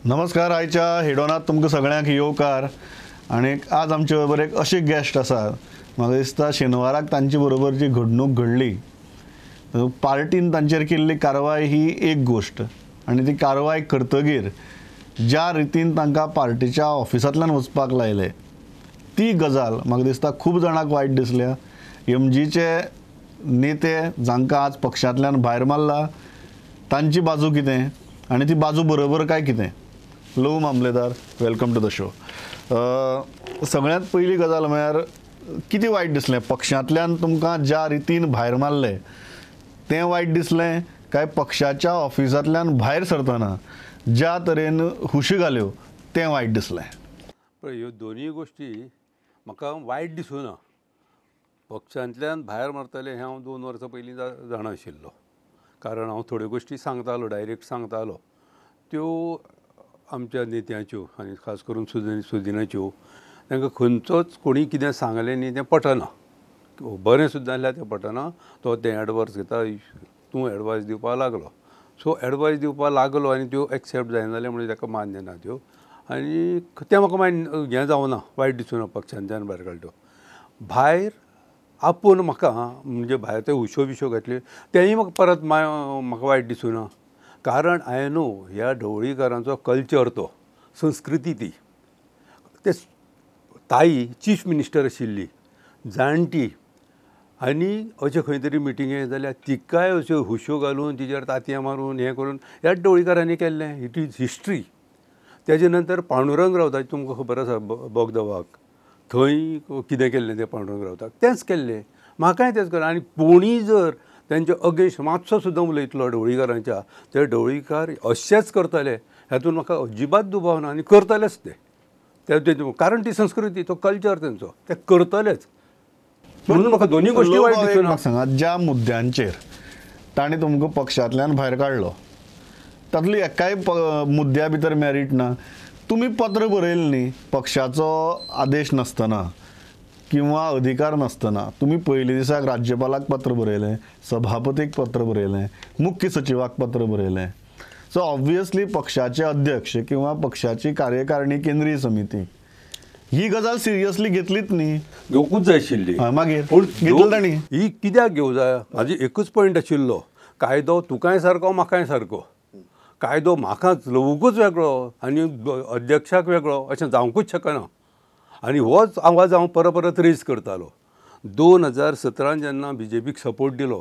नमस्कार. आयच्या हिडोनात तुमकां सगळ्यांक येवकार. आणि आज आमचे बरोबर एक अशी गेस्ट आसा, म्हाका दिसता शेनवाराक तांचे बरोबर जी घडणूक घडली, पार्टीन तांचेर केल्ली कारवाय ही एक गोष्ट, आणि ती कारवाय करतगीर ज्या रितीन तांकां पार्टीच्या ऑफिसांतल्यान वचपाक लायले ती गजाल म्हाका दिसता खूब जाणांक वायट दिसल्या. एमजीचे नेते जांकां आज पक्षांतल्यान भायर मारला तांची बाजू कितें आनी ती बाजू बरोबर काय कितें. लव मामलेदार, वेलकम टू द शो. सगळ्यांत पयली गजाल म्हळ्यार कितें वायट दिसलें? पक्षांतल्यान तुमकां ज्या रितीन भायर मारले तें वायट दिसलें, काय पक्षाच्या ऑफिसांतल्यान भायर सरतना ज्या तरेन हुशी घाल्यो तें वायट दिसलें? पळय, ह्यो दोनूय गोश्टी म्हाका वायट दिसूना. पक्षांतल्यान भायर मारतले हें हांव 2 वर्सां पयलीं जाणा आशिल्लो, कारण हांव थोड्यो गोश्टी सांगतालो, डायरेक्ट सांगतालो. त्यो आमच्या नेत्याच्यो आनी खास करून सुदिनाच्यो तांकां खंयचोच कोणी कितें सांगलें न्ही तें पटना. बरें सुद्दां जाल्यार तें पटना. तो तें एडवायस घेता, तूं एडवायस दिवपाक लागलो. सो एडवायस दिवपाक लागलो आनी त्यो एक्सेप्ट जायना जाल्यार म्हणजे ताका मान्य ना त्यो. आनी तें म्हाका हें जावना, वायट दिसूना पक्षांतल्यान भायर काडल्यो. भायर आपूण म्हाका म्हणजे भायर ते हुश्यो बिश्यो घातल्यो तेंय म्हाका परत म्हाका वायट दिसूना. कारण आय नो ह्या ढवळीकारांचो कल्चर, तो संस्कृती, ती ते ताई चीफ मिनिस्टर आशिल्ली, जाणटी, आनी अशें खंय तरी मिटिंगे जाल्यार तिकाय अश्यो हुश्यो घालून तिचेर तांतयां मारून हें करून ह्या ढवळीकारांनी केल्लें. It is history. तेजे नंतर पांडुरंग रावताची तुमकां खबर आसा, बोगदवाग, थंय कितें केल्लें तें पांडुरंग रावताक तेंच केल्लें. म्हाकाय तेंच केलें. आनी कोणी जर तेंच्या अगेन्स्ट मातसो सुद्दां उलयतलो ढवळीकारांच्या, ते ढवळीकार अशेंच करतले हातूंत म्हाका अजिबात दुबाव ना. आनी करतलेच ते कारण ती संस्कृती, तो कल्चर तेंचो, ते करतलेच. म्हणून म्हाका दोनूय गोश्टी वायट दिसूना. सांगात, ज्या मुद्द्यांचेर तांणी तुमकां पक्षांतल्यान भायर काडलो तातूंतली एकाय मुद्द्या भितर मेरीट ना. तुमी पत्र बरयलें न्ही पक्षाचो आदेश नासतना किंवा अधिकार नासतना. तुम्ही पयले दिसाक राज्यपालाक पत्र बरयलें, सभापतीक पत्र बरयलें, मुख्य सचिवाक पत्र बरयलें. सो ऑब्वियसली पक्षाचे अध्यक्ष किंवा पक्षाची कार्यकारिणी केंद्रीय समिती ही गजाल सिरियसली घेतलीच न्ही. घेवकूच जाय आशिल्ली. मागीर घेतली तांणी. ही कित्याक घेवं जाय? म्हाजी एकूच पॉयंट आशिल्लो, कायदो तुकांय सारको म्हाकाय सारको. कायदो म्हाकाच लवूकूच वेगळो आनी अध्यक्षाक वेगळो अशें जावंकूच शकना. आनी होच आवाज हांव परत रेज करतालो. 2017 जेन्ना BJPक सपोर्ट दिलो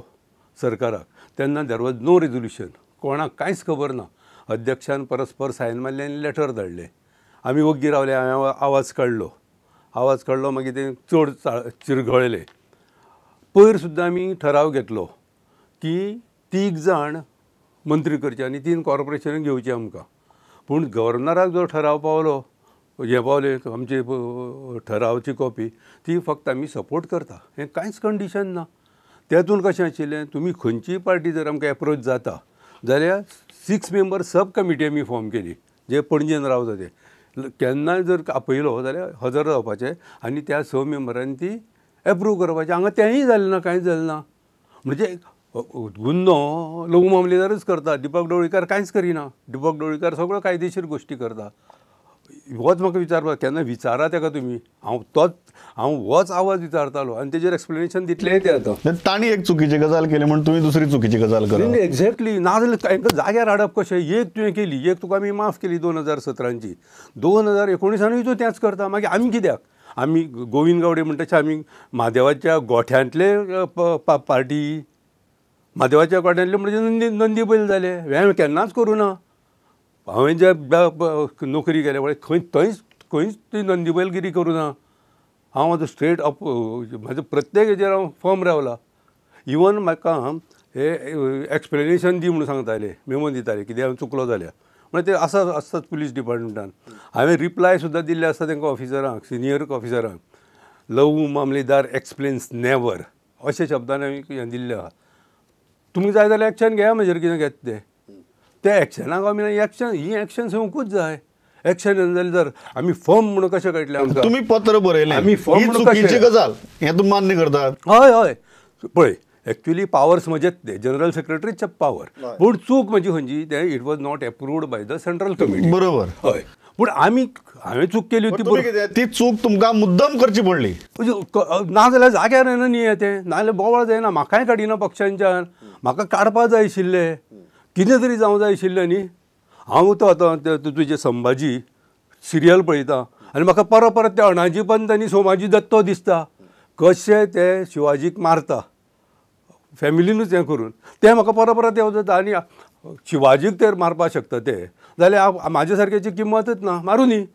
सरकाराक, तेन्ना देर वॉज नो रेजोल्युशन. कोणाक कांयच खबर ना. अध्यक्षान परस्पर सायन मारलें आनी लेटर धाडलें. आमी वग्गी रावले. हांवें आवाज काडलो. मागीर तें चड चिरघळ्ळें. पयर सुद्दां आमी ठराव घेतलो की 3 जाण मंत्री करचे आनी 3 कॉर्पोरेशनां घेवची आमकां. पूण गव्हर्नराक जो ठराव पावलो, पावले आमचे ठरावाची कॉपी, ती फक्त आमी सपोर्ट करता, हें कांयच कंडिशन ना. तेतून कशें आशिल्लें, तुमी खंयचीय पार्टी जर आमकां एप्रोच जाता जाल्यार 6 मेंबर सब कमिटी आमी फॉर्म केली, जे पणजेन रावता ते. केन्नाय जर आपयलो जाल्यार हजर जावपाचें आनी त्या 6 मेंबरांनी ती एप्रूव करपाचें. हांगा तेंय जालें ना, कांयच जालें ना. म्हणजे गुन्हो लघु मामलेदारच करता, दिपक ढवळीकार कांयच करिना. दिपक ढवळीकार सगळ्यो कायदेशीर गोश्टी करता. होच म्हाका विचारपाक, केन्ना विचारा ताका तुमी. हांव होच आवाज विचारतालो आनी तेजेर एक्सप्लेनेशन दितलें ते आतां. तांणी एक चुकीची गजाल केली म्हणून तुमी दुसरी चुकीची गजाल करा. एक्झॅक्टली. ना जाल्यार हांकां जाग्यार हाडप कशें? एक तुवें केली, एक तुका आमी माफ केली 2017ची. 2019 तूं तेंच करता. मागीर आमी कित्याक? आमी गोविंद गावडे म्हणटा तशें आमी म्हादेवाच्या गोठ्यांतले पार्टी, म्हादेवाच्या गोठ्यांतले म्हणजे नंदी बैल जाले. हें केन्नाच करूं ना. हांवें जे नोकरी केल्या पळय खंयच ती नंदी बैलगिरी करूं ना. हांव आतां स्ट्रेट अप म्हाजो प्रत्येक हेजेर हांव फर्म रावला. इवन म्हाका हे एक्सप्लेनेशन दी म्हणून सांगताले, मेमो दिताले कितें हांवें चुकलो जाल्यार. म्हणजे ते आसतात पुलीस डिपार्टमेंटान. हांवें रिप्लाय सुद्दां दिल्ले आसता तांकां ऑफिसरांक, सिनियर ऑफिसरांक. लव मामलेदार एक्सप्लेन्स नेवर अशें शब्दान हांवें हें दिल्लें आहा. तुमी जाय जाल्यार एक्शन घेया म्हजेर, कितें घेता ते एक्शनाक आमी ही एक्शन घेवंकूच जाय. एक्शन जालें जर आमी फॉर्म म्हणून कशें कळटलें आमकां? तुमी पत्र बरयलें, आमी फॉर्म चुकीची गजाल हें तुमी मान्य करतात? हय. पळय, एक्चुअली पावर्स म्हजेच ते जनरल सेक्रेटरीचे पावर, पूण चूक म्हणजे खंयची ते it was not approved by the central committee. बरोबर. हय, पूण हांवें चूक केली होती. तुम्ही कितें ती चूक तुमकां मुद्दम करची पडली. ना जाल्यार जाग्यार येना न्ही तें, नाजाल्यार बोवाळ जायना. म्हाकाय काडिना पक्षांच्यान, म्हाका काडपा जाय आशिल्लें, कितें तरी जावं जाय आशिल्लें न्ही. हांव तो आतां तुजें संभाजी सिरियल पळयतां आनी म्हाका परत परत ते अणाजी पंत आनी सोमाजी दत्तो दिसता, कशे ते शिवाजीक मारता फॅमिलीनूच हें करून. तें म्हाका परत परत येवं जाता. आनी शिवाजीक तर मारपाक शकता ते जाल्यार म्हाजे सारक्याची किंमतच ना, मारूं न्ही.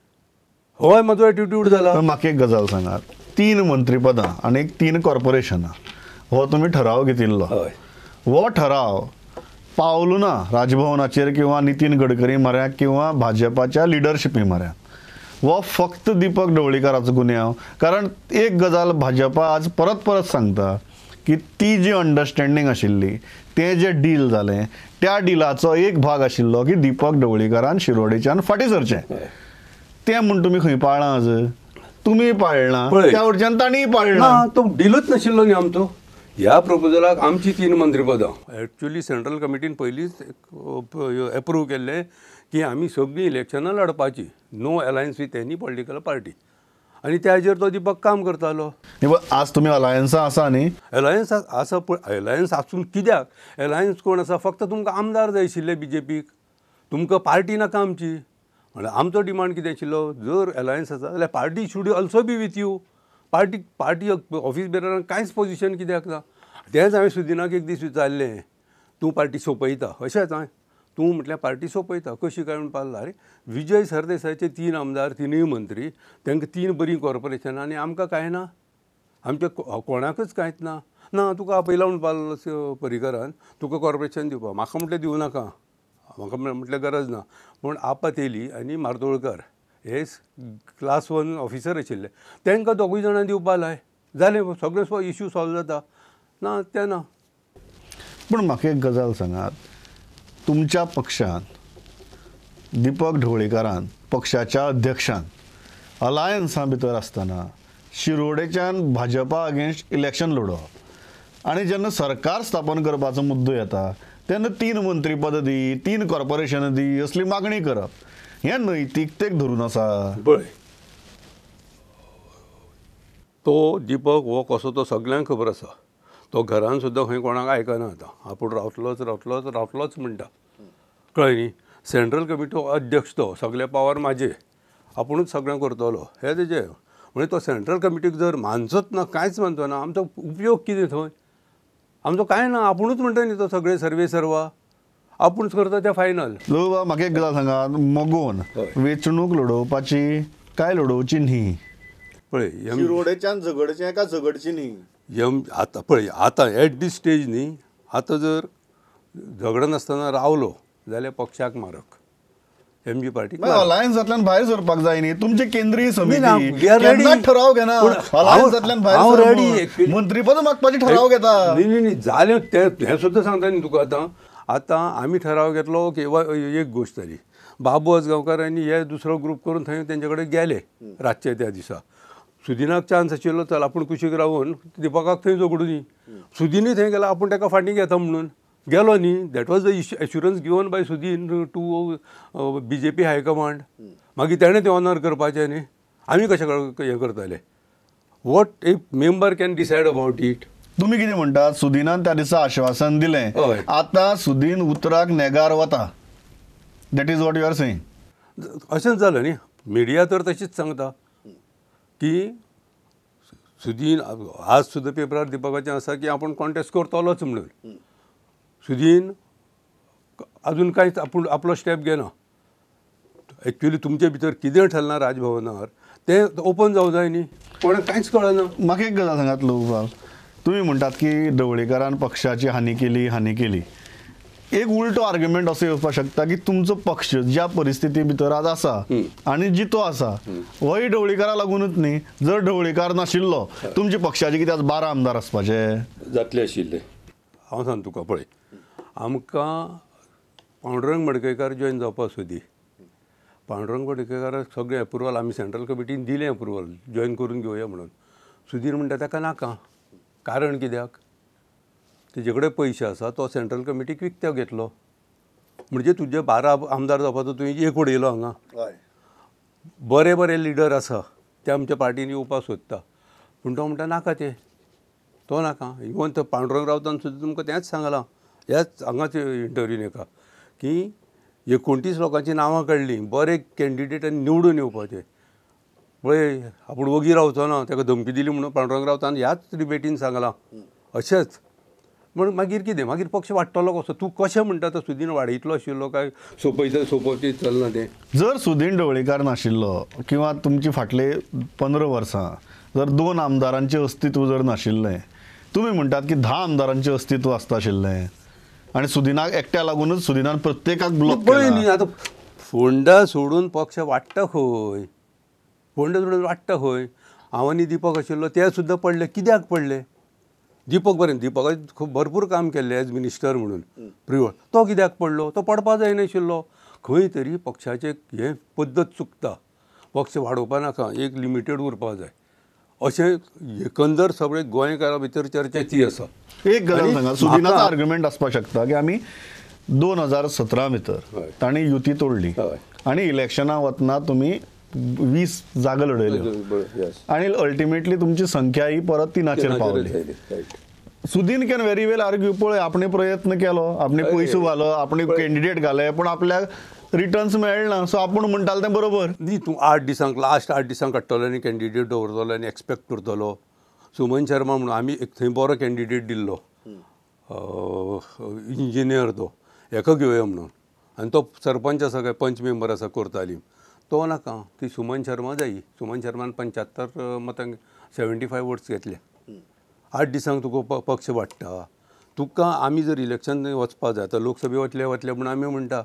होय म्हजो एटिट्यूड जाला. पण म्हाका एक गजाल सांगात, 3 मंत्रीपदां आनी 3 कॉर्पोरेशनां हो तुमी ठराव घेतिल्लो. हय, हो ठराव पावलो ना राजभवनाचेर किंवा नितीन गडकरी म्हऱ्याक किंवा भाजपाच्या लिडरशिपी म्हऱ्याक. हो फक्त दीपक ढवळीकराचो गुन्यांव. कारण एक गजाल भाजपा आज परत परत सांगता की ती जी अंडरस्टँडींग आशिल्ली, तें जें डील जालें, त्या डिलाचो एक भाग आशिल्लो की दीपक ढवळीकरान शिरोडेच्यान फाटीं सरचें. तें म्हण तुमी खंय पाळ्ळां आज? तुमी पाळना, त्या वटच्यान ताणीय पाळना. ना तो डिलूच नाशिल्लो न्ही आमचो. ह्या प्रपोजलाक आमची 3 मंत्रीपदां एक्चुअली सेंट्रल कमिटीन पयलींच एप्रूव केल्लें की आमी सगळीं इलेक्शनां लडपाची, no alliance with any political party. आनी त्या हाजेर तो दीपक काम करतालो. आज तुमी अलायन्सा आसा न्ही? अलायन्स आसा, पूण अलायन्स आसून कित्याक? अलायन्स कोण आसा? फक्त तुमकां आमदार जाय आशिल्ले बीजेपीक, तुमकां पार्टी नाका आमची. म्हळ्यार आमचो डिमांड कितें आशिल्लो, जर अलायन्स आसा जाल्यार party should also be with you. Party office बेररांक कांयच पोजिशन कित्याक ना? तेंच हांवें सुदिनाक एक दीस विचारलें, तूं पार्टी सोंपयता? अशेंच हांवें, तूं म्हटल्यार पार्टी सोंपयता कशी काय म्हणून पावला. अरे विजय सरदेसायचे 3 आमदार, 3य मंत्री, तांकां 3 बरीं कॉर्पोरेशनां आनी आमकां कांय ना, आमच्या कोणाकच कांयच ना. ना तुका आपयला म्हणून पावलो पर्रीकरान, तुका कॉर्पोरेशन दिवपा. म्हाका म्हटलें दिवं नाका, म्हाका म्हटल्यार गरज ना. पूण आपत येयली आनी मार्दोळकर हे क्लास 1 ऑफिसर आशिल्ले, तांकां 2गूय जाणां दिवपा लाय, जालें सगळें इश्यू सॉल्व जाता. ना तें ना. पूण म्हाका एक गजाल सांगात, तुमच्या पक्षान दीपक ढवळीकरान पक्षाच्या अध्यक्षान अलायन्सा भितर आसतना शिरोडेच्यान भाजपा अगेन्स्ट इलेक्शन लडोवप आनी जेन्ना सरकार स्थापन करपाचो मुद्दो येता तेन्ना 3 मंत्रीपदां दी, 3 कॉर्पोरेशनां दी असली मागणी करप, हें नैतिकतेक धरून आसा? पळय, तो दीपक हो कसो तो सगळ्यांक खबर आसा. तो घरान सुद्दां खंय कोणाक आयकना आतां, आपूण रावतलोच म्हणटा, कळ्ळें न्ही. सेंट्रल कमिटी अध्यक्ष तो, सगळे पावर म्हाजे, आपुणूच सगळें करतलो हें तेजें. म्हणजे तो सेंट्रल कमिटीक जर मानचोच ना, कांयच मानचो ना, आमचो उपयोग कितें थंय? आमचो कांय ना, आपुणूच म्हणटा न्ही तो सगळे सर्वा आपुणूच करता तें फायनल. म्हाका एक गजाल सांगात, मोगोन वेंचणूक लडोवपाची काय लडोवची न्ही? पळय, शिरोडेच्यान झगडचें काय झगडची न्ही? आतां पळय, आतां एट दीस स्टेज न्ही, आतां जर झगडनासतना रावलो जाल्यार पक्षाक मारक, एमजी पार्टी अलायन्सांतल्यान भायर सरपाक जाय न्ही. तुमचे केंद्रीय समिती ready. केन्नाच ठराव घेना, अलायन्सांतल्यान भायर रेडी मंत्रीपद मागपाची ठराव घेता. न्ही जालें हें सुद्दां सांगता न्ही तुका. आतां आमी ठराव घेतलो किंवा एक गोश्ट जाली, बाबू आजगांवकारांनी हे दुसरो ग्रूप करून थंय तेंचे कडेन गेले रातचे त्या दिसा. सुदिनाक चान्स आशिल्लो, चल आपूण कुशीक रावून दीपकाक थंय झगडूं न्ही. सुदीनूय थंय गेला, आपूण ताका फाटीं घेता म्हणून गेलो न्ही. That was the assurance given by Sudin to BJP high command. मागीर तेणें तें ऑनर करपाचें न्ही. आमी कशें हें करतले? What if member can decide about it? तुमी कितें म्हणटात? सुदिनान त्या दिसा आश्वासन दिलें, आतां सुदीन उतराक नेगार वता. That is what you are saying? अशेंच जालें न्ही. मिडिया तर तशीच सांगता की सुदीन आज सुद्दां पेपरार दीपकाचें आसा की आपूण कॉन्टेस्ट करतलोच म्हणून. सुदीन अजून कांयच आपूण आपलो स्टेप घेना. एक्चुअली तुमचे भितर कितें ठरलां राजभवनार तें ओपन जावं जाय न्ही. कोणाक कांयच कळना. म्हाका एक गजाल सांगात लोकपाल, तुमी म्हणटात की ढवळीकरान पक्षाची हानी केली. एक उलटो आर्ग्युमेंट असो येवपाक शकता की तुमचो पक्ष ज्या परिस्थिती भितर आज आसा आनी जितो आसा होय ढवळीकारा लागूनच न्ही. जर ढवळीकार नाशिल्लो तुमचे पक्षाचे कितें आज 12 आमदार आसपाचे जातले आशिल्ले. हांव सांग तुका, पळय, आमकां पांडुरंग मडकयकार जॉयन जावपाक सोदी. पांडुरंग मडकयकाराक सगळें अप्रुवल आमी सेंट्रल कमिटीन दिलें, अप्रुवल जॉयन करून घेवया म्हणून. सुधीर म्हणटा ताका नाका. कारण कित्याक? तेजे कडेन पयशे आसा तो सेंट्रल कमिटीक विकत्याक घेतलो. म्हणजे तुजे 12 आमदार जावपाचो तुवें एक उडयलो हांगा. बरे बरे लिडर आसा ते आमच्या पार्टीन येवपाक सोदता, पूण तो म्हणटा नाका ते, तो नाका. इवन तो पांडुरंग रावतान सुद्दां तुमकां तेंच सांगलां, ह्याच हांगाच इंटरव्यून एका, की 29 लोकांची नांवां काडलीं, बरे कॅन्डिडेटांनी निवडून येवपाचे. पळय आपूण वगी रावचो ना, ताका धमकी दिली म्हणून पांडुरंग रावतान ह्याच डिबेटीन सांगलां. अशेंच म्हण मागीर कितें, मागीर पक्ष वाडटलो कसो? तूं कशें म्हणटा तो सुदीन वाडयतलो आशिल्लो काय सोंपोवची चलना तें? जर सुदीन ढवळीकार नाशिल्लो किंवा तुमची फाटले 15 वर्सां जर 2 आमदारांचें अस्तित्व जर नाशिल्लें, तुमी म्हणटात की 10 आमदारांचें अस्तित्व आसता आशिल्लें आनी सुदिनाक एकट्या लागूनच सुदिनान प्रत्येकाक ब्लॉक पळय न्ही, आतां फोंडा सोडून पक्ष वाडटा खंय? फोंडा सोडून वाडटा खंय? हांव आनी दिपक आशिल्लो ते सुद्दां पडले. कित्याक पडले? दिपक बरें, दिपकान खूब भरपूर काम केल्लें एज मिनिस्टर म्हणून प्रिवळ, तो कित्याक पडलो? तो पडपा जायनाशिल्लो. खंय तरी पक्षाचें हें पद्दत चुकता. पक्ष वाडोवपा नाका, एक लिमिटेड उरपा जाय, अशें एकंदर सगळें गोंयकारा भितर चर्चा ती आसा. एक गजाल सांगा, सुदिनाचो आर्ग्युमेंट आसपाक शकता की आमी 2017 भितर तांणी युती तोडली आनी इलेक्शनां वतना तुमी 20 जागा लढयल्यो आनी अल्टिमेटली तुमची संख्या ही परत 3चेर पावली. Sudin can very well argue, पळय आपणे प्रयत्न केलो, आपणे पयसो घालो, आपणे कॅन्डिडेट घाले, पूण आपल्याक रिटर्न्स मेळना, सो आपूण म्हणटालो तें बरोबर न्ही. तूं 8 दिसांक लास्ट 8 दिसांक काडटलो आनी कॅन्डिडेट दवरतलो आनी एक्सपेक्ट करतलो. सुमन शर्मा म्हणून आमी एक थंय बरो कॅन्डिडेट दिल्लो, इंजिनियर, तो हेका घेवया म्हणून, आनी तो सरपंच आसा काय पंच मेंबर आसा कोर्तालीम, तो नाका. ती सुमन शर्मा जायी. सुमन शर्मान 75 मतांक 75 वोट्स घेतले. 8 दिसांक तुका पक्ष वाडटा. तुका आमी जर इलेक्शन वचपा जाय, आतां लोकसभे वतले म्हणून आमी म्हणटा,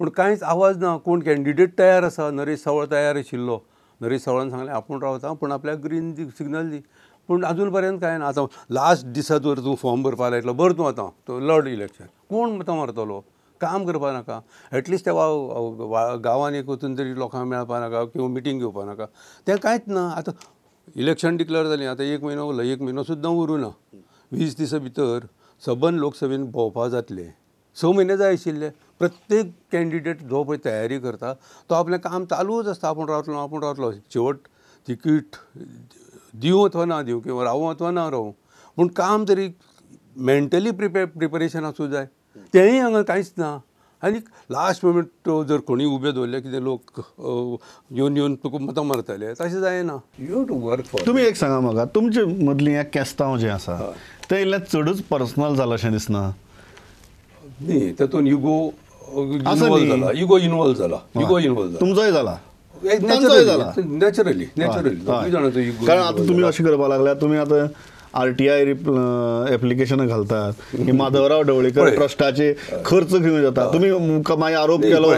पूण कांयच आवाज ना. कोण कॅन्डिडेट तयार आसा? नरेश सावळ तयार आशिल्लो. नरेश सावळान सांगलें आपूण रावता, पूण आपल्याक ग्रीन सिग्नल दी, पूण अजून पर्यंत कांय ना. आतां लास्ट दिसा जर तूं फॉर्म भरपा लायतलो, भर तूं आतां तो लढ इलेक्शन, कोण मतां मारतलो? काम करपा नाका. एटलिस्ट त्या गांवांत एक वचून तरी लोकांक मेळपा नाका किंवा मिटींग घेवपा नाका, तें कांयच ना. आतां इलेक्शन डिक्लेअर जालें, आतां 1 म्हयनो उरलो, 1 म्हयनो सुद्दां उरूं ना. 20 दिसां भितर सबंद लोकसभेन भोंवपा जातलें. 6 म्हयने जाय आशिल्ले. प्रत्येक कॅन्डिडेट जो पळय तयारी करता तो आपलें काम चालूच आसता. आपूण रावतलो. शेवट तिकीट दिवं अथवा ना दिवं किंवा रावूं अथवा ना रावूं, पूण काम तरी मेंटली प्रिपरेशन आसूं जाय. तेंय हांगा कांयच ना. आनी लास्ट मोमेंट जर कोणी उबे दवरले, कितें लोक येवन तुका मतां मारतले, तशें जायना. You have to work for. तुमी एक सांगा म्हाका, तुमचे मदलीं हें केस्तांव जें आसा तें इल्लें चडूच पर्सनल जालां अशें दिसना? न्ही, तातूंत इगो इनवॉल्व जाला. तुमचोय जाला? नॅचरली कारण आतां तुमी अशें करपाक लागल्यात, तुमी आतां RTI एप्लिकेशनां घालतात की माधवराव ढवळीकर ट्रस्टाचे खर्च घेवन जाता. तुमी मागीर आरोप केलो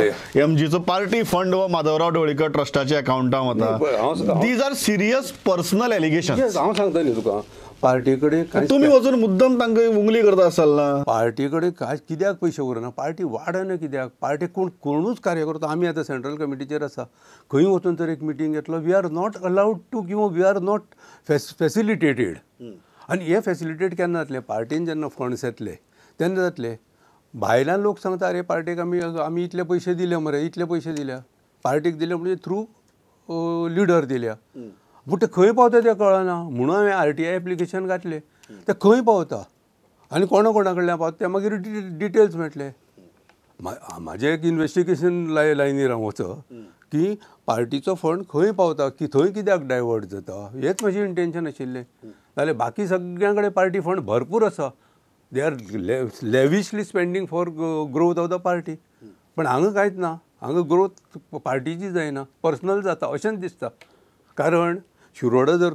MGचो पार्टी फंड हो माधवराव ढवळीकर ट्रस्टाच्या अकाउंटां वता. These are serious personal allegation. हांव सांगता न्ही तुका, पार्टी कडेन तुमी वचून मुद्दम तांकां उंगली करता आसताल ना? पार्टी कडेन काय कित्याक पयशे उरना? पार्टी वाडना कित्याक? पार्टी कोणूच कार्यकर्तो, आमी आतां सेंट्रल कमिटीचेर आसा, खंय वचून तर एक मिटींग घेतलो, we are not allowed to किंवा वी आर नॉट फॅसिलिटेटेड. आनी हे फॅसिलिटेट केन्ना जातले? पार्टीन जेन्ना फंड्स येतले तेन्ना जातले. भायल्यान लोक सांगता अरे पार्टीक आमी इतले पयशे दिले मरे, इतले पयशे दिल्या पार्टीक दिले, म्हणजे थ्रू लिडर दिल्या, पूण ते खंय पावता तें कळना. म्हणून हांवें RTI एप्लिकेशन घातलें, तें खंय पावता आनी कोणा कडल्यान पावता तें मागीर डिटेल्स मेळटले. म्हाजें एक इन्वेस्टिगेशन लायनीर हांव वच की पार्टीचो फंड खंय पावता, की थंय कित्याक डायवर्ट जाता, हेंच म्हजें इंटेंशन आशिल्लें. जाल्यार बाकी सगळ्यां कडेन पार्टी फंड भरपूर आसा. They are lavishly spending for growth of the party. पण हांगा कांयच ना. हांगा ग्रोथ पार्टीची जायना, पर्सनल जाता अशेंच दिसता. कारण शिरोडा जर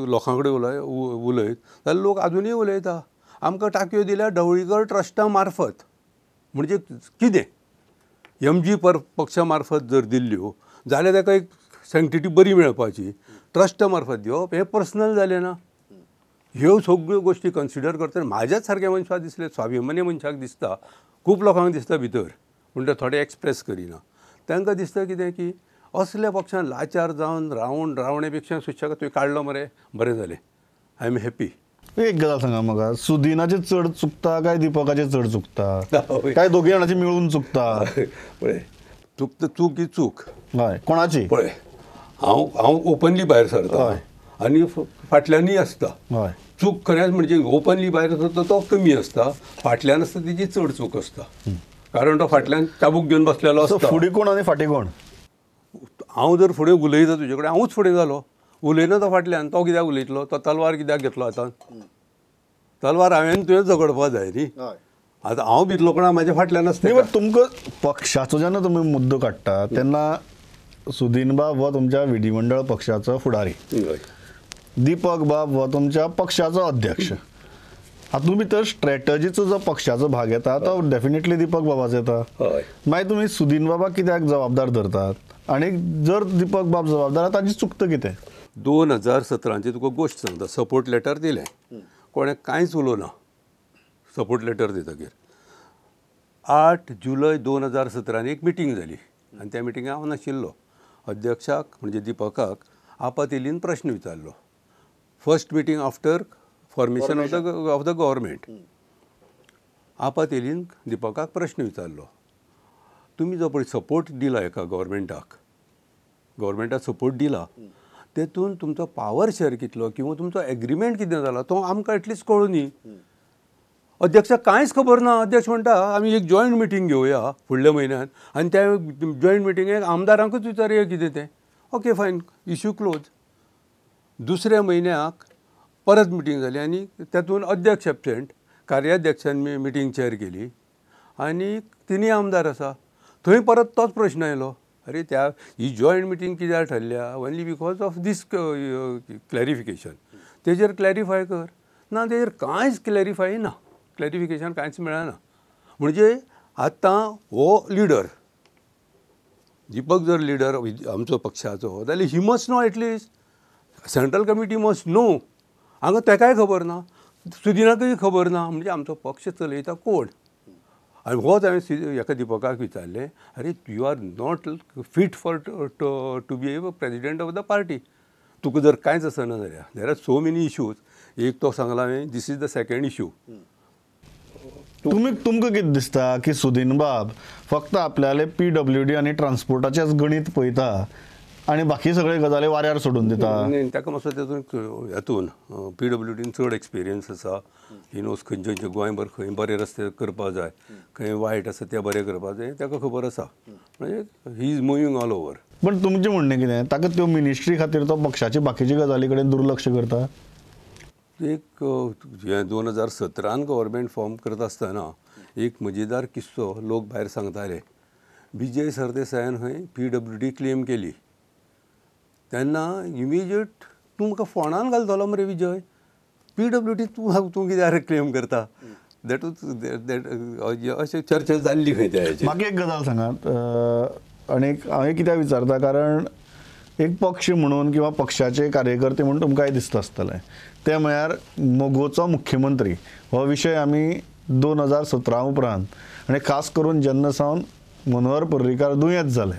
लोकां कडेन उलयत जाल्यार लोक आजुनूय उलयता, आमकां टांकयो दिल्या ढवळीकर ट्रस्टा मार्फत. म्हणजे कितें? MG पक्षा मार्फत जर दिल्ल्यो जाल्यार ताका एक सँक्टिटी बरी मेळपाची, ट्रस्टा मार्फत दिवप हें पर्सनल जालें ना. ह्यो सगळ्यो गोश्टी कन्सिडर करतना म्हाज्याच सारक्या मनशाक दिसले, स्वाभिमानी मनशाक दिसता, खूब लोकांक दिसता भितर, पूण ते थोडे एक्सप्रेस करिना. तांकां दिसता कितें की असल्या पक्षान लाचार जावन रावणे पेक्षा सुशेगाद तुवें काडलो मरे, बरें जालें, आय एम हॅप्पी. एक गजाल सांगा म्हाका, सुदिनाचे चड चुकता काय दिपकाचे चड चुकता, काय दोगी जाणांचे मिळून चुकता? पळय, चूक ही चूक. हय, कोणाची? पळय, हांव ओपनली भायर सरता आनी फाटल्यानूय आसता. हय, चूक खरेंच म्हणजे ओपनली भायर सरता तो कमी आसता, फाटल्यान आसता तेजी चड चूक आसता. कारण तो फाटल्यान चाबूक घेवन बसलेलो आसता. फुडें कोण आनी फाटीं कोण? हांव जर फुडें उलयता तुजे कडेन, हांवूच फुडें जालो. उलयना तो फाटल्यान, तो कित्याक उलयतलो? तो तलवार कित्याक घेतलो हातान? तलवार हांवें तुवें झगडपा जाय न्ही. आतां हांव भितलो कोणा म्हाज्या फाटल्यान आसता. बट तुमकां पक्षाचो जेन्ना तुमी मुद्दो काडटा तेन्ना सुदीन बाब हो तुमच्या विधिमंडळ पक्षाचो फुडारी, दीपक बाब हो तुमच्या पक्षाचो अध्यक्ष. हातूंत भितर स्ट्रॅटजीचो जो पक्षाचो भाग येता तो डेफिनेटली दीपक बाबाचो येता. मागीर तुमी सुदीन बाबाक कित्याक जबाबदार धरतात? आनी जर दीपक बाब जबाबदार ताजी चुकता कितें? 2017ची तुका गोश्ट सांगता. सपोर्ट लेटर दिलें, कोणें कांयच उलोवना सपोर्ट लेटर दितकीर. 8 जुलय 2017 एक मिटींग जाली आनी त्या मिटिंगाक हांव नाशिल्लो. अध्यक्षाक म्हणजे दीपकाक आपातेलीन प्रश्न विचारलो. First meeting after formation of the government. आपातेलीन दीपकाक प्रश्न विचारलो, तुमी जो पळय सपोर्ट दिला एका गव्हर्मेंटाक सपोर्ट दिला, तेतून तुमचो पावर शेअर कितलो किंवा तुमचो एग्रीमेंट कितें जाला तो आमकां एटलिस्ट कळूं न्ही. अध्यक्षाक कांयच खबर ना. अध्यक्ष म्हणटा आमी एक जॉयंट मिटींग घेवया फुडल्या म्हयन्यात आनी त्या जॉयंट मिटींगेक आमदारांकूच विचारया कितें तें. ओके फायन, इश्यू क्लोज. दुसऱ्या म्हयन्याक परत मिटींग जाली आनी तातूंत अध्यक्ष एबसेंट, कार्याध्यक्षान मिटींग चॅर केली आनी तिनूय आमदार आसा. थंय परत तोच प्रश्न आयलो, अरे ही जॉयंट मिटींग कित्याक थारल्या? Only because of this clarification. तेजेर क्लॅरिफाय कर. ना, तेजेर कांयच क्लॅरिफाय ना, क्लॅरिफिकेशन कांयच मेळना. म्हणजे आतां हो लिडर दीपक जर लिडर आमचो पक्षाचो जाल्यार he must know at least central committee must know. हांगा तेकाय खबर ना, सुदिनाकय खबर ना. म्हणजे आमचो पक्ष चलयता कोण? आनी होच हांवें हेका दीपकाक विचारलें, अरे you are not fit for to be a president of the party. तुका जर कांयच आसना जाल्यार there are so many issues. एक तो सांगला हांवें, this is the second issue. तुमकां कितें दिसता की सुदीन बाब फक्त आपल्याले PWD आनी ट्रान्सपोर्टाचेच गणीत पळयता आनी बाकी सगळे गजाली वाऱ्यार सोडून दिता? ताका मातसो तेतून हातून PWDन चड एक्सपिरियन्स आसा. ही नोस खंयचे गोंयभर खंय बरे रस्ते करपा जाय, खंय वायट आसा ते बरे करपा जाय, ताका खबर आसा. म्हणजे he is moving all over. पण तुमचें म्हणणें कितें? ताका त्यो मिनिस्ट्री खातीर तो पक्षाची बाकीची गजाली कडेन दुर्लक्ष करता? एक 2017 गव्हर्मेंट फॉर्म करता आसतना एक मजेदार किस्सो लोक भायर सांगताले. विजय सरदेसायान खंय PWD क्लेम केली तेन्ना इमिजिएट तूं म्हाका फोंडान घालतलो मरे विजय, PWD तूं कित्याक क्लेम करता? दॅट अशें चर्चा जाल्ली खंय त्या हेचेर. म्हाका एक गजाल सांगात, आनी हांवें कित्याक विचारता कारण एक पक्ष म्हणून किंवा पक्षाचे कार्यकर्ते म्हणून तुमकांय दिसता आसतलें, ते म्हळ्यार मोगोचो मुख्यमंत्री हो विशय आमी 2017 उपरांत आनी खास करून जेन्ना सावन मनोहर पर्रीकार दुयेंत जाले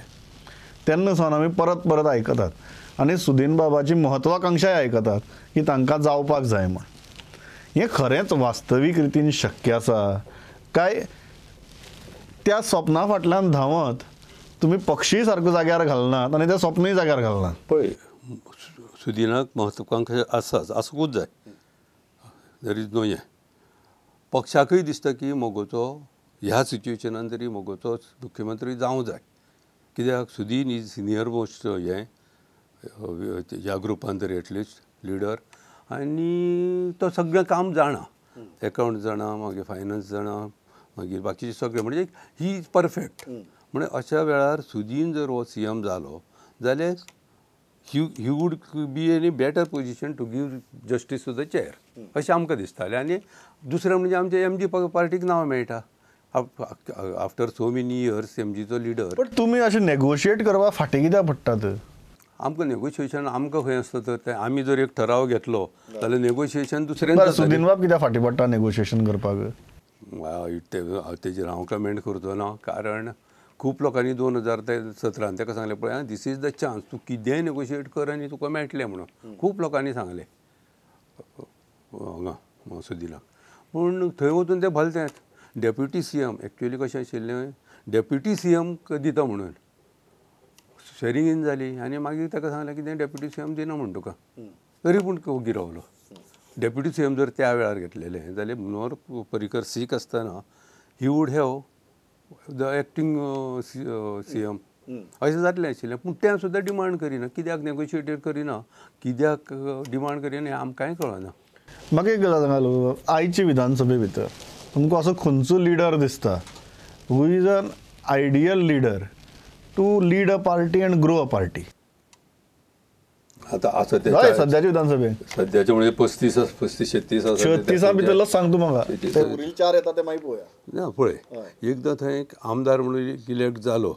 तेन्ना सावन आमी परत परत आयकतात आनी सुदीन बाबाची म्हत्वाकांक्षाय आयकतात की तांकां जावपाक जाय म्हण. हें खरेंच वास्तवीक रितीन शक्य आसा काय त्या स्वप्ना फाटल्यान धांवत तुमी पक्षीय सारको जाग्यार घालनात आनी तें स्वप्नूय जाग्यार घालनात? पळय, सुदिनाक म्हत्वाकांक्षा आसाच, आसूंकूच जाय. देर इज नो हें. पक्षाकय दिसता की मोगोचो ह्या सिच्युएशनान तरी मोगोचो मुख्यमंत्री जावं जाय. कित्याक सुदीन इज सिनियर मोस्ट हें ह्या ग्रुपान तरी एटलिस्ट लिडर, आनी तो सगळें काम जाणा. एकावंट जाणा, मागीर फायनान्स जाणा, मागीर बाकीचे सगळे. म्हणजे ही इज परफेक्ट. म्हणजे अशा वेळार सुदीन जर हो CM जालो जाल्यार he would be in a better position to give justice to the chair अशें आमकां दिसतालें. आनी दुसरें म्हणजे आमच्या MG पार्टीक नांव मेळटा. आफ्टर सो मेनी इयर्स MGचो लिडर. पण तुमी अशें नेगोशिएट करपाक फाटीं कित्याक पडटात? आमकां नेगोशिएशन आमकां खंय आसता तर तें आमी जर एक ठराव घेतलो जाल्यार नेगोशिएशन दुसऱ्यान. सुदीन बाब कित्याक फाटीं पडटा नेगोशिएशन करपाक? तेजेर हांव कमेंट करचो ना. कारण खूब लोकांनी 2017 ताका सांगलें पळय दीस इज द चान्स, तूं कितेंय नेगोशिएट कर आनी तुका मेळटलें म्हणून खूब लोकांनी सांगलें हांगा. सुदिनाक. पूण थंय वचून ते भलतेंच डेप्युटी CM एक्चुअली कशें आशिल्लें डेप्युटी CM दिता म्हणून शेअरिंग इन जाली आनी मागीर ताका सांगलें की तें डेप्युटी CM दिना म्हण तुका. तरी पूण गिरावलो. डेप्युटी CM जर त्या वेळार घेतलेले जाल्यार मनोहर पर्रीकर सीक आसतना he would have the acting CM अशें जातलें आशिल्लें. पूण तें सुद्दां डिमांड करिना. कित्याक नेगोशिएटेड करिना, कित्याक डिमांड करिना हें आमकां कांय कळना. म्हाका एक गजाल सांगालो, आयचे विधानसभे भितर तुमकां असो खंयचो लिडर दिसता who is an ideal leader to lead a party and grow a party? आतां आसा ते सध्याच्या विधानसभेन सद्याचे म्हणजे 35-36 भितरलो सांग तूं म्हाका. उरील 4 येता ते मागीर पळोवया. ना पळय एकदां थंय एक आमदार म्हणून इलेक्ट जालो.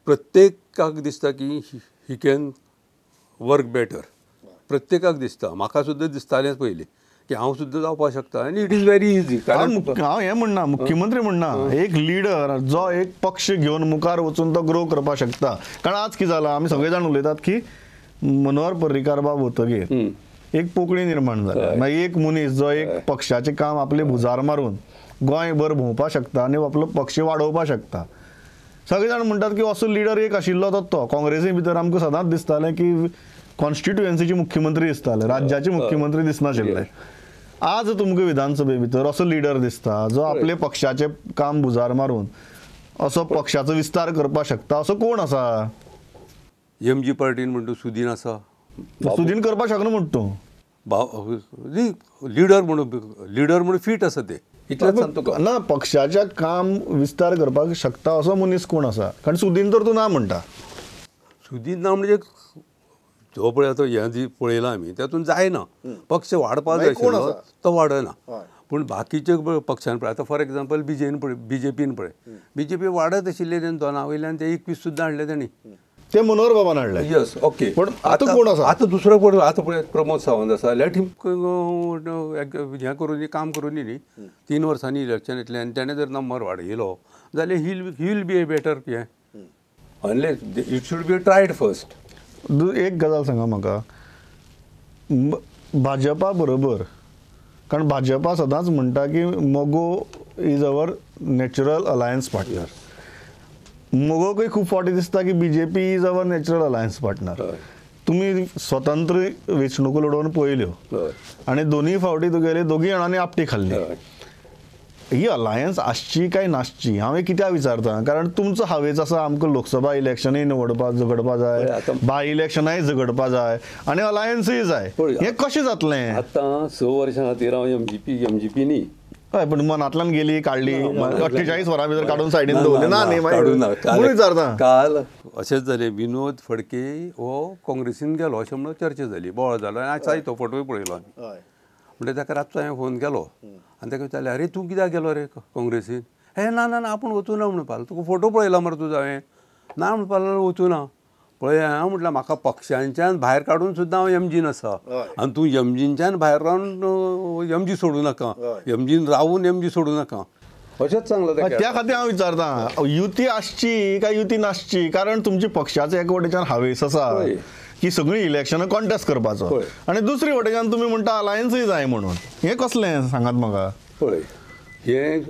प्रत्येकाक दिसता की ही कॅन वर्क बेटर. प्रत्येकाक दिसता. म्हाका सुद्दां दिसतालेंच पयलीं की हांव सुद्दां जावपाक शकता आनी इट इज व्हेरी इजी. हांव हें म्हणना, मुख्यमंत्री म्हणना, एक लिडर जो एक पक्ष घेवन मुखार वचून तो ग्रो करपाक शकता. कारण आज कितें जालां आमी सगळे जाण उलयतात की मनोहर पर्रीकार बाब वतगीर एक पोकळी निर्माण जाल्या. मागीर एक मनीस जो एक पक्षाचें काम आपले भुजार मारून गोंयभर भोंवपाक शकता आनी आपलो पक्ष वाडोवपाक शकता. सगळे जाण म्हणटात की असो लिडर एक आशिल्लो तो काँग्रेसी भितर आमकां सदांच दिसतालें की कॉन्स्टिट्युएन्सीचे मुख्यमंत्री दिसताले, राज्याचे मुख्यमंत्री दिसनाशिल्ले. आज तुमकां विधानसभे भितर असो लिडर दिसता जो आपले पक्षाचे काम भुजार मारून असो पक्षाचो विस्तार करपाक शकता. असो कोण आसा? MG पार्टीन म्हणटा सुदीन आसा. सुदीन करपाक शकना म्हणटा तूं लिडर म्हणून फीट आसा ते. इतलेंच सांगता ना, पक्षाच्या काम विस्तार करपाक शकता असो मनीस कोण आसा? कारण सुदीन तर तूं ना म्हणटा. सुदीन ना म्हणजे जो पळय आतां हें जी पळयलां आमी तातूंत जायना. पक्ष वाडपाक जाय आशिल्लो तो वाडना. पूण बाकीचे पक्षान पळय आतां फॉर एग्जाम्पल BJPन पळय BJP वाडत आशिल्ले तेणें दोना वयल्यान ते 21 सुद्दां हाडले तेणी. ते मनोहर बाबान हाडले. Yes okay. पण आतां कोण आसा? आतां दुसरो कोण? आतां पळय प्रमोद सावंत आसा. लेट हिम हें करून काम करून न्ही 3 वर्सांनी इलेक्शन येतलें आनी तेणें जर नंबर वाडयलो जाल्यार ही वील बी ए बेटर हें. Unless it should be tried first. एक गजाल सांगा म्हाका, भाजपा बरोबर, कारण भाजपा सदांच म्हणटा की Mago is our natural alliance partner. मोगोकूय खूब फावटी दिसता की BJP is our natural alliance partner. तुमी स्वतंत्र वेंचणुको लडोवन पळयल्यो आनी दोनूय फावटी तुगेले दोगी जाणांनी आपटी खाल्ली. ही अलायन्स आसची काय नासची हांव कित्याक विचारता? कारण तुमचो हावेच आसा आमकां लोकसभा इलेक्शनूय झगडपा जाय, बाय इलेक्शनाय झगडपा जाय आनी अलायन्सूय जाय. हें कशें जातलें? आतां 6 वर्सां खातीर हांव MGP न्ही. हय, पण मनांतल्यान गेली काडली 48 वरां भितर काडून सायडीन दवरली ना न्ही म्हणून विचारता. काल अशेंच जालें. विनोद फडके हो काँग्रेसीन गेलो अशें म्हणून चर्चा जाली, बोवाळ जालो आनी आज तो फोटोय पळयलो आमी. म्हणजे ताका रातचो हांवें फोन केलो आनी ताका विचारलें अरे तूं कित्याक गेलो रे काँग्रेसीन? हे ना ना आपूण वचूं ना म्हणपाक. तुका फोटो पळयला मरे तुजो हांवें. ना म्हणपाक लागलो वचूं ना. पळय हांव म्हटल्यार म्हाका पक्षांच्यान भायर काडून सुद्दां हांव MGन आसा आनी तूं MGच्यान भायर रावन MG सोडूं नाका, MGन रावून MG सोडूं नाका अशेंच सांगलां. त्या खातीर हांव विचारता युती आसची काय युती नासची? कारण तुमच्या पक्षाचो एका वटेच्यान हावेस आसा की सगळीं इलेक्शनां कॉन्टेस्ट करपाचो आनी दुसरे वटेच्यान तुमी म्हणटा अलायन्सूय जाय म्हणून. हें कसलें सांगात म्हाका? पळय हें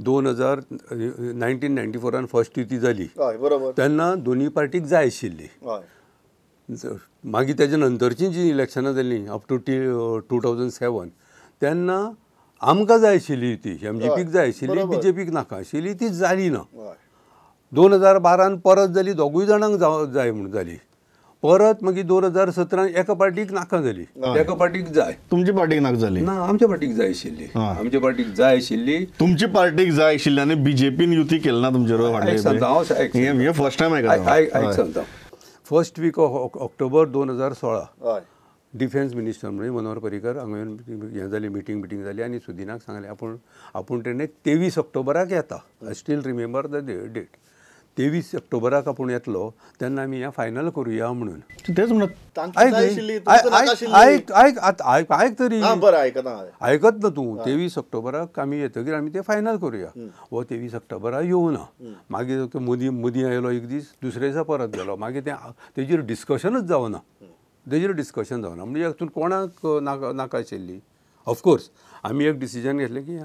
1994 फर्स्ट युती जाली तेन्ना दोनी पार्टीक जाय आशिल्ली. मागीर तेज्या नंतरची जी इलेक्शनां जालीं अप टू 2007 तेन्ना आमकां जाय आशिल्ली युती. MGPक जाय आशिल्ली, BJPक नाका आशिल्ली. ती जाली ना. 2012 परत जाली, दोगूय जाणांक जाय म्हणून जाली. परत मागीर 2017 एका पार्टीक नाका जाली, एका पार्टीक जाय. तुमची पार्टीक नाका जाली? ना, आमच्या पार्टीक जाय आशिल्ली. आमच्या पार्टीक जाय आशिल्ली. तुमची पार्टीक जाय आशिल्ली आनी BJPन युती केली ना तुमचे बरोबर? हे फर्स्ट टायम आयकता. First week of October 2016 defence minister म्हणजे मनोहर पर्रीकर हांगा हें जाली, मिटींग जाली आनी सुदिनाक सांगलें आपूण तेणें 23 ऑक्टोबराक येता. I still remember the date. 23 ऑक्टोबराक आपूण येतलो तेन्ना आमी हें फायनल करुया म्हणून. तेच म्हणत आयक तरी आयकत ना तूं. 23 ऑक्टोबराक आमी येतकीर आमी तें फायनल करुया. हो 23 ऑक्टोबराक येवना. मागीर मोदी आयलो एक दीस, दुसरे दिसा परत गेलो. मागीर तेजेर डिस्कशनूच जावना. म्हणजे हातून कोणाक नाका आशिल्ली ऑफकोर्स आमी एक डिसिजन घेतलें की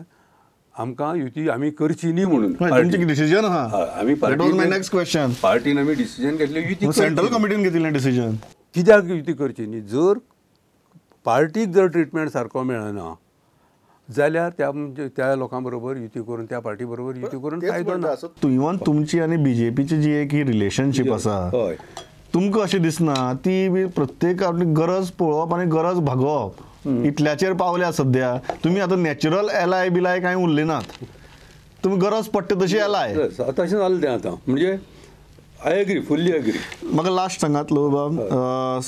आमकां युती आमी करची न्ही म्हणून तुमची डिसिजन हय, आहा आमी that was my next question पार्टीन आमी डिसिजन घेतलें युती सेंट्रल कमिटीन घेतिल्लें डिसिजन कित्याक युती करची न्ही जर पार्टीक जर ट्रिटमेंट सारको मेळना जाल्यार त्या लोकां बरोबर युती करून त्या पार्टी बरोबर युती करून तेच फायदो म्हणटा ना असं इवन तुमची आणि बीजेपीची जी एक ही रिलेशनशीप आसा हय तुमकां अशें दिसना ती बी प्रत्येक आपली गरज पळोवप आनी गरज भागोवप इतल्याचेर पावल्या सध्या तुमी आतां नॅचरल एलाय बिलाय कांय उरले नात तुमी गरज पडटा तशी एलाय तशें जालें तें आतां म्हणजे आय एग्री फुल्ली एग्री म्हाका लास्ट सांगात लो बाब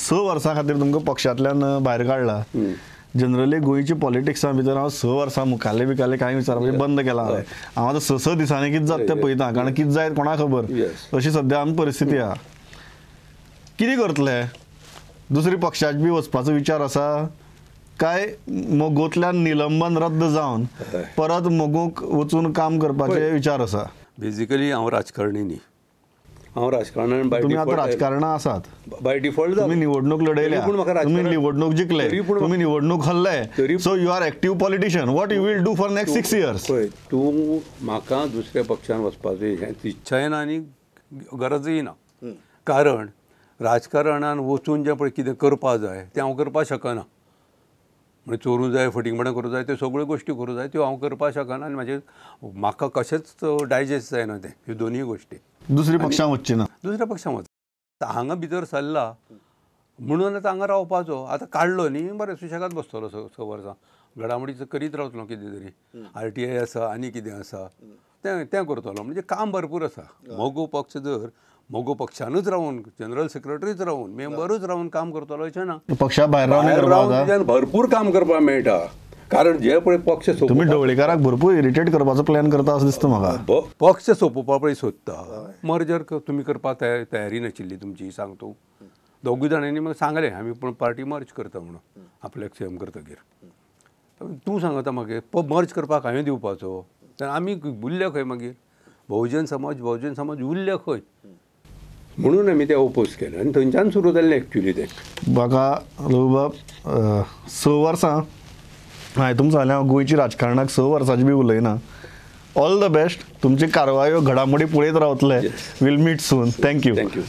6 वर्सां खातीर तुमकां पक्षांतल्यान भायर काडला जनरली गोंयची पॉलिटिक्सा भितर हांव 6 वर्सां मुखाल्ले बिखाल्ले कांय विचारपाचें बंद केलां हांव आतां 6 दिसांनी कितें जाता तें पळयतां कारण कितें जायत कोणा खबर Yes. अशी सद्या आमची परिस्थिती आहा कितें करतले दुसरी पक्षाक बी वचपाचो विचार आसा काय मोगोंतल्यान निलंबन रद्द जावन परत मोगोक वचून काम करपाचे विचार आसा बेजिकली हांव राजकारणी न्ही हांव राजकारणान बाय तुमी आतां राजकारणां आसात बाय डिफॉल्ट तुम्ही निवडणूक लढयल्या तरी पूण म्हाका तुम्ही राजकारण- निवडणूक जिखले तरी पूण- तुम्ही निवडणूक हरले तरी- so you are active politician what you will do for next 6 years पळय तूं म्हाका दुसऱ्या पक्षान वचपाचें हें इच्छाय ना आनी गरजय ना कारण राजकारणान वचून जें पळय कितें करपा जाय तें हांव करपाक शकना म्हणजे चोरूं जाय फटिंगपणां करूं जाय त्यो सगळ्यो गोश्टी करूं जाय त्यो हांव करपाक शकना आनी म्हाजे म्हाका कशेंच डायजेस्ट जायना तें ह्यो दोनूय गोश्टी दुसरी पक्षां वचची ना दुसऱ्या पक्षां वच हांगा भितर सरला म्हणून आतां हांगा रावपाचो आतां काडलो न्ही बरें सुशेगाद बसतलो 6 वर्सां घडामोडीचो करीत रावतलो कितें तरी RTI आसा आनी कितें आसा तें करतलो म्हणजे काम भरपूर आसा मोगो पक्ष जर मोगो पक्षानूच रावून जनरल सेक्रेटरीच रावून मेंबरूच रावून काम करतलो अशें ना पक्षा भायर रावन भायर करपाक रावन जाता. तुज्यान भरपूर काम करपाक मेळटा कारण जे पळय पक्ष तुम्ही सोंपोवपाक ढवळीकाराक भरपूर इरिटेट करपाचो प्लॅन करता असं दिसता म्हाका पक्ष सोंपोवपा पळय सोदता मर्जर तुमी करपाक तयारी नाशिल्ली तुमची सांग तूं दोगूय जाणांनी म्हाका सांगलें आमी पूण पार्टी मर्ज करता म्हणून आपल्याक सीएम करतकीर तूं सांगता म्हाका मर्ज करपाक हांवें दिवपाचो तर आमी उरले खंय मागीर बहुजन समाज उरले खंय म्हणून आमी तें ओपोज केलें आनी थंयच्यान सुरू जाल्लें एक्चुली तें म्हाका बाब 6 वर्सां हांवें तुमचो जाल्यार हांव गोंयची राजकारणाक 6 वर्सांची बी उलयना ऑल द बेस्ट तुमची कारवायो घडामोडी पळयत रावतले will meet soon thank you thank you